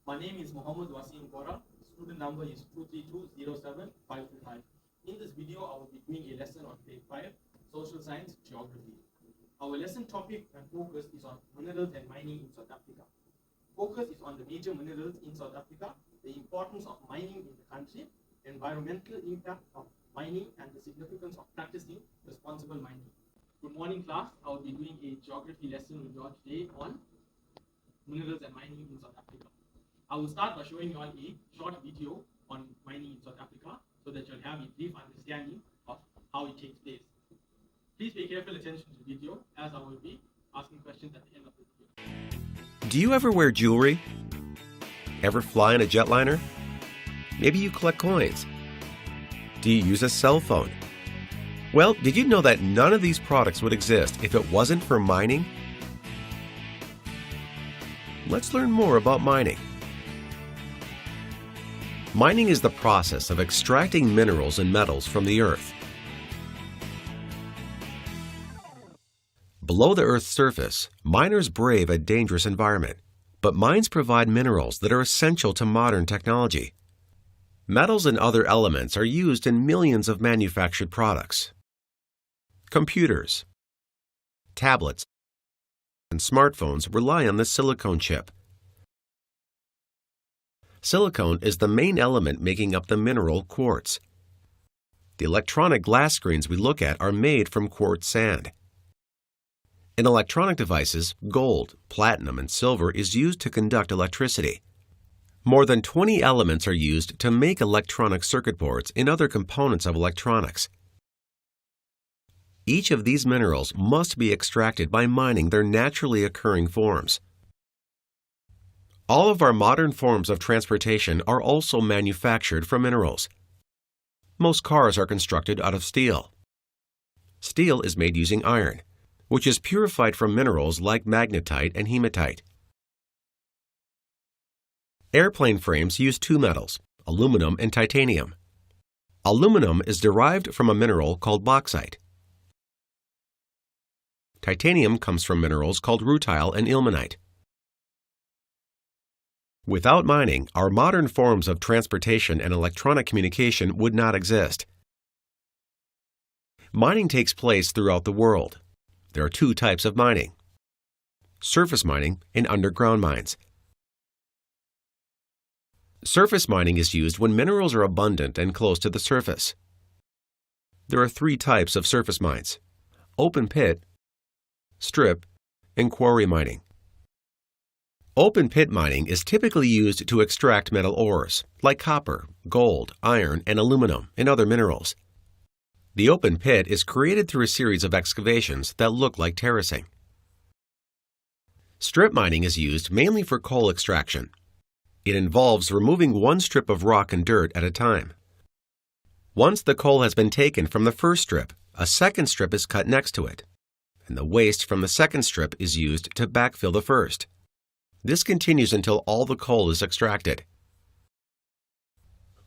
My name is Mohammed Waseem Gora. Student number is 232075525. In this video, I will be doing a lesson on grade 5, Social Science, Geography. Our lesson topic and focus is on minerals and mining in South Africa. Focus is on the major minerals in South Africa, the importance of mining in the country, environmental impact of mining, and the significance of practicing responsible mining. Good morning, class. I will be doing a geography lesson with you all today on minerals and mining in South Africa. I will start by showing you all a short video on mining in South Africa so that you'll have a brief understanding of how it takes place. Please pay careful attention to the video as I will be asking questions at the end of the video. Do you ever wear jewelry? Ever fly in a jetliner? Maybe you collect coins. Do you use a cell phone? Well, did you know that none of these products would exist if it wasn't for mining? Let's learn more about mining. Mining is the process of extracting minerals and metals from the earth. Below the Earth's surface, miners brave a dangerous environment, but mines provide minerals that are essential to modern technology. Metals and other elements are used in millions of manufactured products. Computers, tablets, and smartphones rely on the silicon chip. Silicon is the main element making up the mineral quartz. The electronic glass screens we look at are made from quartz sand. In electronic devices, gold, platinum, and silver is used to conduct electricity. More than 20 elements are used to make electronic circuit boards and other components of electronics. Each of these minerals must be extracted by mining their naturally occurring forms. All of our modern forms of transportation are also manufactured from minerals. Most cars are constructed out of steel. Steel is made using iron, which is purified from minerals like magnetite and hematite. Airplane frames use two metals, aluminum and titanium. Aluminum is derived from a mineral called bauxite. Titanium comes from minerals called rutile and ilmenite. Without mining, our modern forms of transportation and electronic communication would not exist. Mining takes place throughout the world. There are two types of mining: surface mining and underground mines. Surface mining is used when minerals are abundant and close to the surface. There are three types of surface mines: open pit, strip, and quarry mining. Open pit mining is typically used to extract metal ores, like copper, gold, iron, and aluminum, and other minerals. The open pit is created through a series of excavations that look like terracing. Strip mining is used mainly for coal extraction. It involves removing one strip of rock and dirt at a time. Once the coal has been taken from the first strip, a second strip is cut next to it, and the waste from the second strip is used to backfill the first. This continues until all the coal is extracted.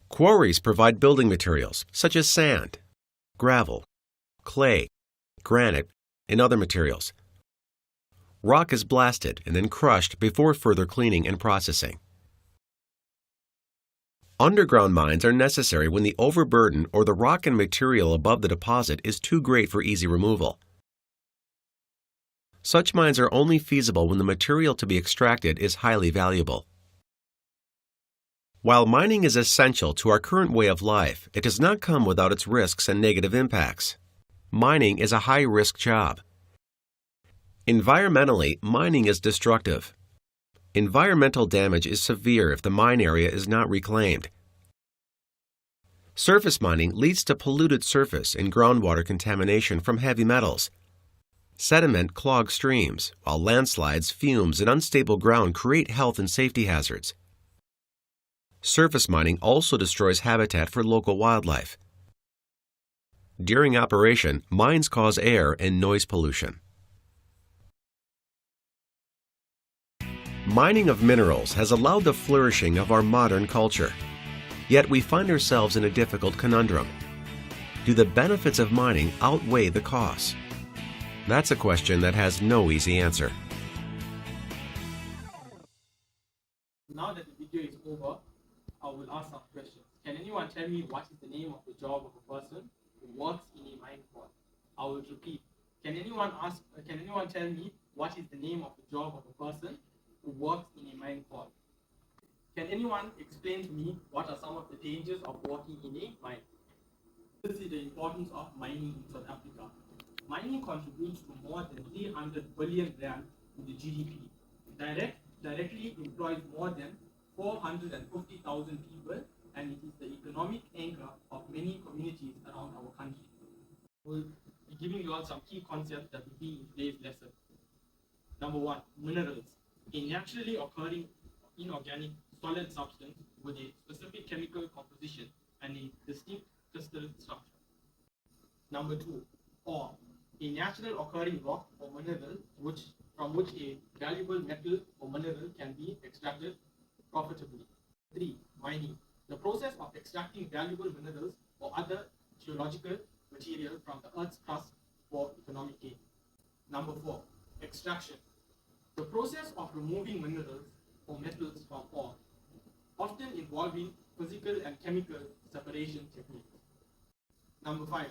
Quarries provide building materials such as sand, gravel, clay, granite, and other materials. Rock is blasted and then crushed before further cleaning and processing. Underground mines are necessary when the overburden or the rock and material above the deposit is too great for easy removal. Such mines are only feasible when the material to be extracted is highly valuable. While mining is essential to our current way of life, it does not come without its risks and negative impacts. Mining is a high-risk job. Environmentally, mining is destructive. Environmental damage is severe if the mine area is not reclaimed. Surface mining leads to polluted surface and groundwater contamination from heavy metals. Sediment clogs streams, while landslides, fumes, and unstable ground create health and safety hazards. Surface mining also destroys habitat for local wildlife. During operation, mines cause air and noise pollution. Mining of minerals has allowed the flourishing of our modern culture. Yet we find ourselves in a difficult conundrum. Do the benefits of mining outweigh the costs? That's a question that has no easy answer. Now that video is over, I will ask some questions. Can anyone tell me what is the name of the job of a person who works in a mine port? I will repeat. Can anyone tell me what is the name of the job of a person who works in a mine port? Can anyone explain to me what are some of the dangers of working in a mine? This is the importance of mining in South Africa. Mining contributes to more than 300 billion rand to the GDP. Directly employs more than 450,000 people, and it is the economic anchor of many communities around our country. We'll be giving you all some key concepts that will be in today's lesson. Number one, minerals. A naturally occurring inorganic solid substance with a specific chemical composition and a distinct crystal structure. Number two, ore. A natural occurring rock or mineral from which a valuable metal or mineral can be extracted profitably. 3. Mining. The process of extracting valuable minerals or other geological material from the earth's crust for economic gain. Number 4. Extraction. The process of removing minerals or metals from ore, often involving physical and chemical separation techniques. Number 5.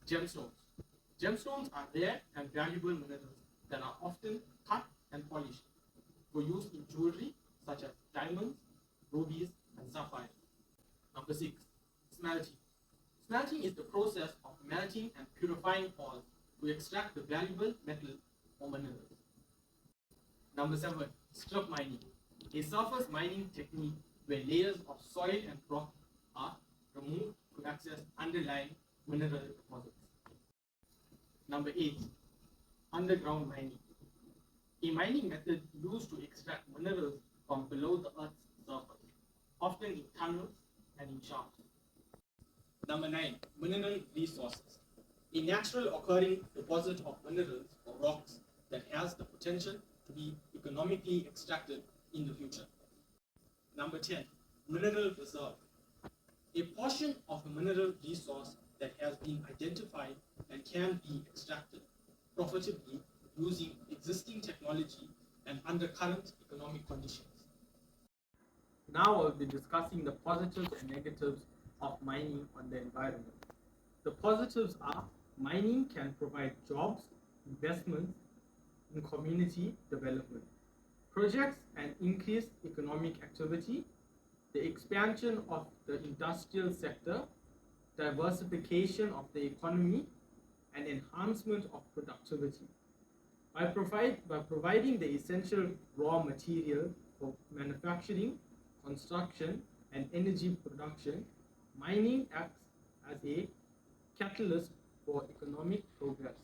Gemstones. Gemstones are rare and valuable minerals that are often cut and polished for use in jewelry such as diamonds, rubies, and sapphires. Number 6. Smelting. Smelting is the process of melting and purifying ores to extract the valuable metals or minerals. Number 7. Strip mining. A surface mining technique where layers of soil and rock are removed to access underlying mineral deposits. Number 8. Underground mining. A mining method used to extract minerals from below the earth's surface, often in tunnels and in shafts. Number 9. Mineral resources. A natural occurring deposit of minerals or rocks that has the potential to be economically extracted in the future. Number 10. Mineral reserve. A portion of a mineral resource that has been identified and can be extracted profitably using existing technology and under current economic conditions. Now I'll be discussing the positives and negatives of mining on the environment. The positives are mining can provide jobs, investments in community development, projects and increased economic activity, the expansion of the industrial sector, diversification of the economy, and enhancement of productivity. By providing the essential raw material for manufacturing, construction, and energy production, mining acts as a catalyst for economic progress.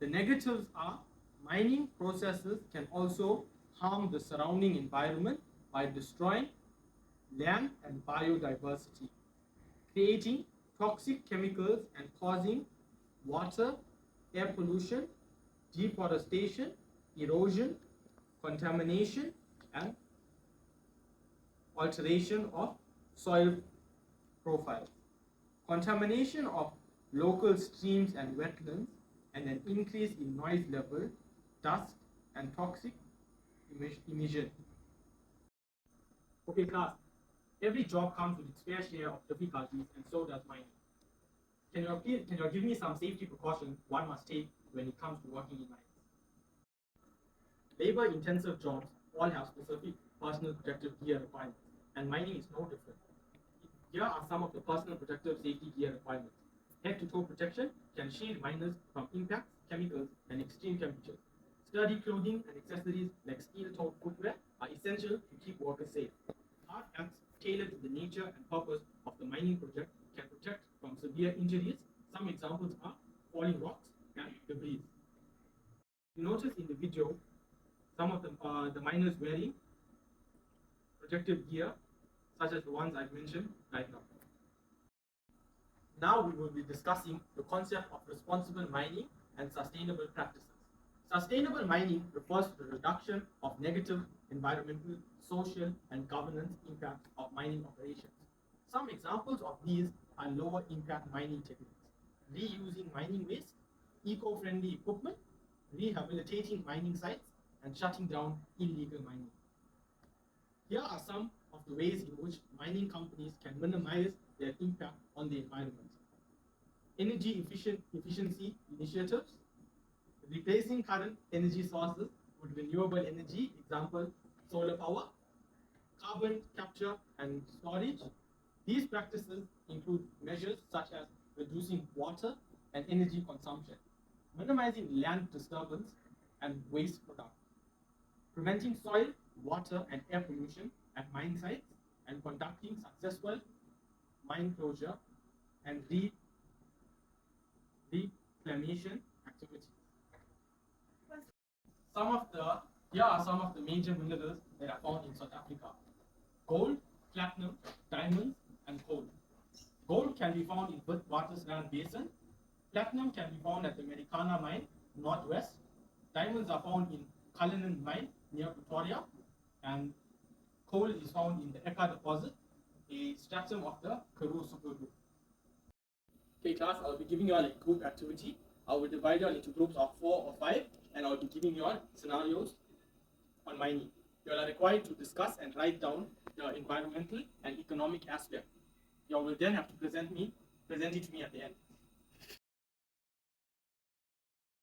The negatives are mining processes can also harm the surrounding environment by destroying land and biodiversity, creating toxic chemicals and causing water, air pollution, deforestation, erosion, contamination, and alteration of soil profiles, contamination of local streams and wetlands, and an increase in noise level, dust, and toxic emission. Okay, class. Every job comes with its fair share of difficulties, and so does mining. Can you give me some safety precautions one must take when it comes to working in mines? Labor-intensive jobs all have specific personal protective gear requirements, and mining is no different. Here are some of the personal protective safety gear requirements. Head-to-toe protection can shield miners from impacts, chemicals, and extreme temperatures. Sturdy clothing and accessories like steel-toed footwear are essential to keep workers safe. Hard hats tailored to the nature and purpose of the mining project can protect from severe injuries. Some examples are falling rocks and debris. You notice in the video some of the miners wearing protective gear, such as the ones I've mentioned right now. Now we will be discussing the concept of responsible mining and sustainable practices. Sustainable mining refers to the reduction of negative environmental, social, and governance impacts of mining operations. Some examples of these are lower impact mining techniques, reusing mining waste, eco-friendly equipment, rehabilitating mining sites, and shutting down illegal mining. Here are some of the ways in which mining companies can minimize their impact on the environment. Energy efficiency initiatives, replacing current energy sources with renewable energy, example, solar power, carbon capture and storage. These practices include measures such as reducing water and energy consumption, minimizing land disturbance and waste production, preventing soil, water, and air pollution at mine sites, and conducting successful mine closure and reclamation activities. Here are some of the major minerals that are found in South Africa: gold, platinum, diamonds, and coal. Gold can be found in Witwatersrand Basin. Platinum can be found at the Americana mine, northwest. Diamonds are found in Cullinan mine near Pretoria, and coal is found in the Eka deposit, a stratum of the Karoo supergroup. Okay, class, I'll be giving you all a group activity. I will divide you all into groups of 4 or 5, and I'll be giving you all scenarios on mining. You are required to discuss and write down the environmental and economic aspect. You will then have to present it to me at the end.